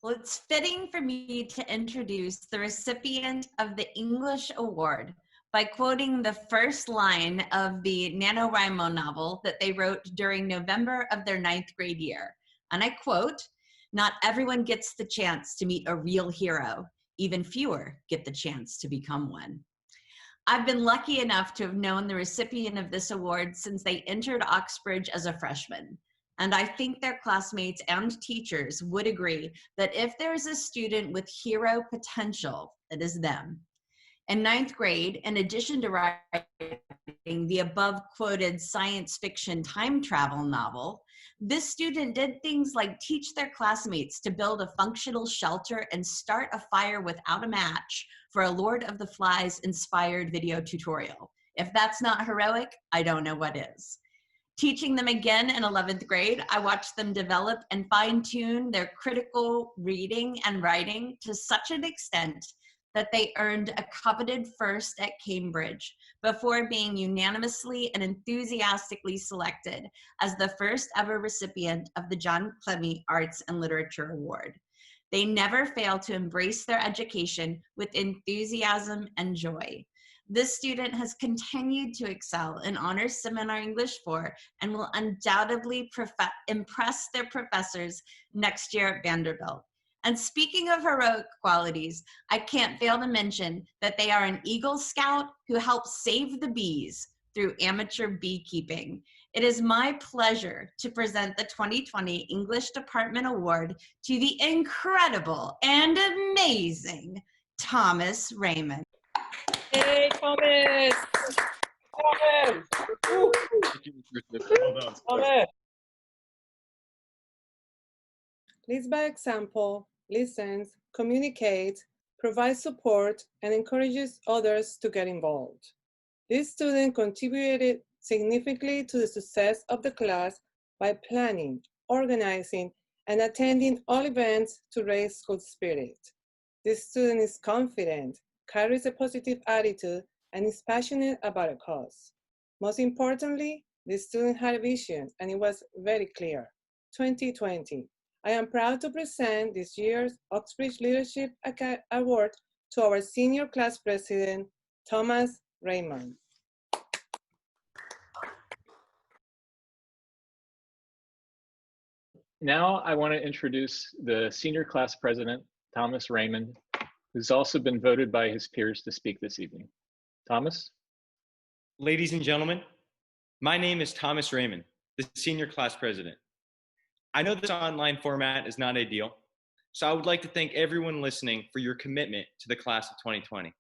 Well, it's fitting for me to introduce the recipient of the English Award by quoting the first line of the NaNoWriMo novel that they wrote during November of their 9th grade year. And I quote, "Not everyone gets the chance to meet a real hero. Even fewer get the chance to become one." I've been lucky enough to have known the recipient of this award since they entered Oxbridge as a freshman. And I think their classmates and teachers would agree that if there is a student with hero potential, it is them. In 9th grade, in addition to writing the above quoted science fiction time travel novel, this student did things like teach their classmates to build a functional shelter and start a fire without a match for a Lord of the Flies inspired video tutorial. If that's not heroic, I don't know what is. Teaching them again in 11th grade, I watched them develop and fine-tune their critical reading and writing to such an extent that they earned a coveted first at Cambridge before being unanimously and enthusiastically selected as the first ever recipient of the John Clemmy Arts and Literature Award. They never fail to embrace their education with enthusiasm and joy. This student has continued to excel in Honors Seminar English 4 and will undoubtedly impress their professors next year at Vanderbilt. And speaking of heroic qualities, I can't fail to mention that they are an Eagle Scout who helps save the bees through amateur beekeeping. It is my pleasure to present the 2020 English Department Award to the incredible and amazing Thomas Raymond. Hey, Thomas! Thomas! Well done. Thomas! Leads by example, listens, communicates, provides support, and encourages others to get involved. This student contributed significantly to the success of the class by planning, organizing, and attending all events to raise school spirit. This student is confident, carries a positive attitude, and is passionate about a cause. Most importantly, this student had a vision, and it was very clear. 2020. I am proud to present this year's Oxbridge Leadership Award to our senior class president, Thomas Raymond. Now I want to introduce the senior class president, Thomas Raymond, who's also been voted by his peers to speak this evening. Thomas? Ladies and gentlemen, my name is Thomas Raymond, the senior class president. I know this online format is not ideal, so I would like to thank everyone listening for your commitment to the class of 2020.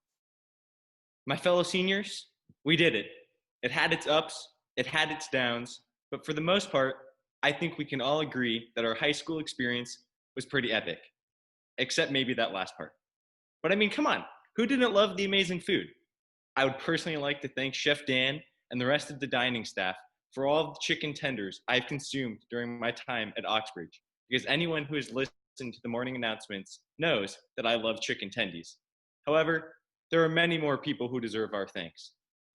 My fellow seniors, we did it. It had its ups, it had its downs, but for the most part, I think we can all agree that our high school experience was pretty epic, except maybe that last part. But I mean, come on, who didn't love the amazing food? I would personally like to thank Chef Dan and the rest of the dining staff for all of the chicken tenders I've consumed during my time at Oxbridge, because anyone who has listened to the morning announcements knows that I love chicken tendies. However, there are many more people who deserve our thanks.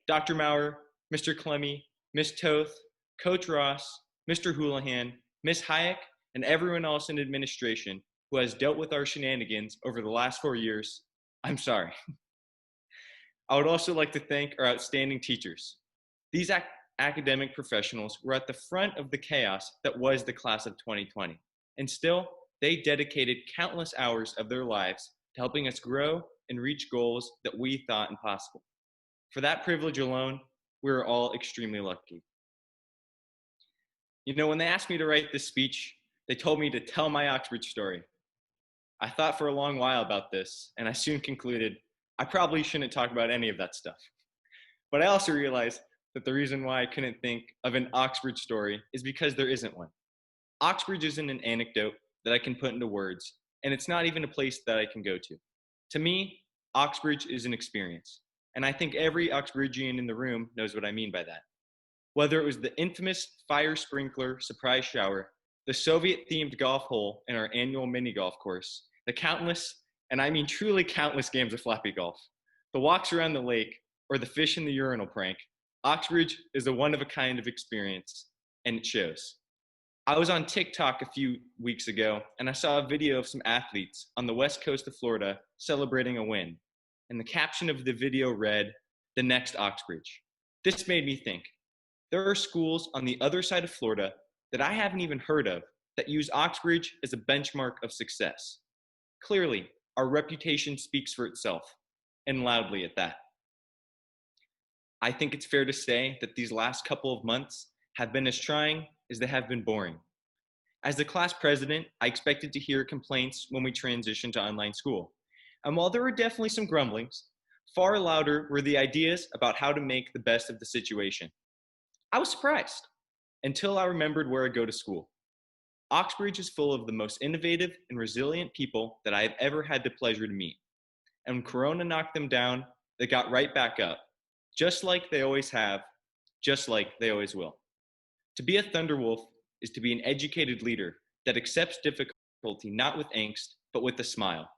Dr. Maurer, Mr. Clemmy, Ms. Toth, Coach Ross, Mr. Houlihan, Ms. Hayek, and everyone else in administration who has dealt with our shenanigans over the last 4 years, I'm sorry. I would also like to thank our outstanding teachers. These academic professionals were at the front of the chaos that was the class of 2020, and still, they dedicated countless hours of their lives to helping us grow and reach goals that we thought impossible. For that privilege alone, we are all extremely lucky. You know, when they asked me to write this speech, they told me to tell my Oxbridge story. I thought for a long while about this, and I soon concluded I probably shouldn't talk about any of that stuff. But I also realized that the reason why I couldn't think of an Oxbridge story is because there isn't one. Oxbridge isn't an anecdote that I can put into words, and it's not even a place that I can go to. To me, Oxbridge is an experience, and I think every Oxbridgian in the room knows what I mean by that. Whether it was the infamous fire sprinkler surprise shower, the Soviet-themed golf hole in our annual mini golf course, the countless, and I mean truly countless games of flappy golf, the walks around the lake, or the fish in the urinal prank, Oxbridge is a one-of-a-kind of experience, and it shows. I was on TikTok a few weeks ago and I saw a video of some athletes on the west coast of Florida celebrating a win. And the caption of the video read, "The next Oxbridge." This made me think, there are schools on the other side of Florida that I haven't even heard of that use Oxbridge as a benchmark of success. Clearly, our reputation speaks for itself, and loudly at that. I think it's fair to say that these last couple of months have been as trying as they have been boring. As the class president, I expected to hear complaints when we transitioned to online school. And while there were definitely some grumblings, far louder were the ideas about how to make the best of the situation. I was surprised until I remembered where I go to school. Oxbridge is full of the most innovative and resilient people that I have ever had the pleasure to meet. And when Corona knocked them down, they got right back up, just like they always have, just like they always will. To be a Thunderwolf is to be an educated leader that accepts difficulty not with angst, but with a smile.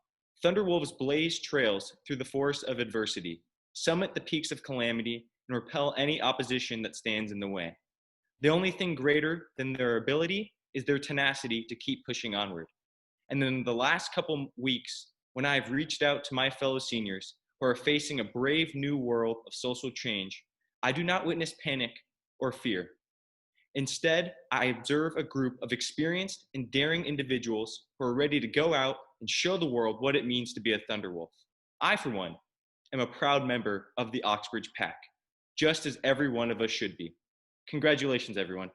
Thunderwolves blaze trails through the forest of adversity, summit the peaks of calamity, and repel any opposition that stands in the way. The only thing greater than their ability is their tenacity to keep pushing onward. And in the last couple weeks, when I've reached out to my fellow seniors who are facing a brave new world of social change, I do not witness panic or fear. Instead, I observe a group of experienced and daring individuals who are ready to go out and show the world what it means to be a Thunderwolf. I, for one, am a proud member of the Oxbridge Pack, just as every one of us should be. Congratulations, everyone.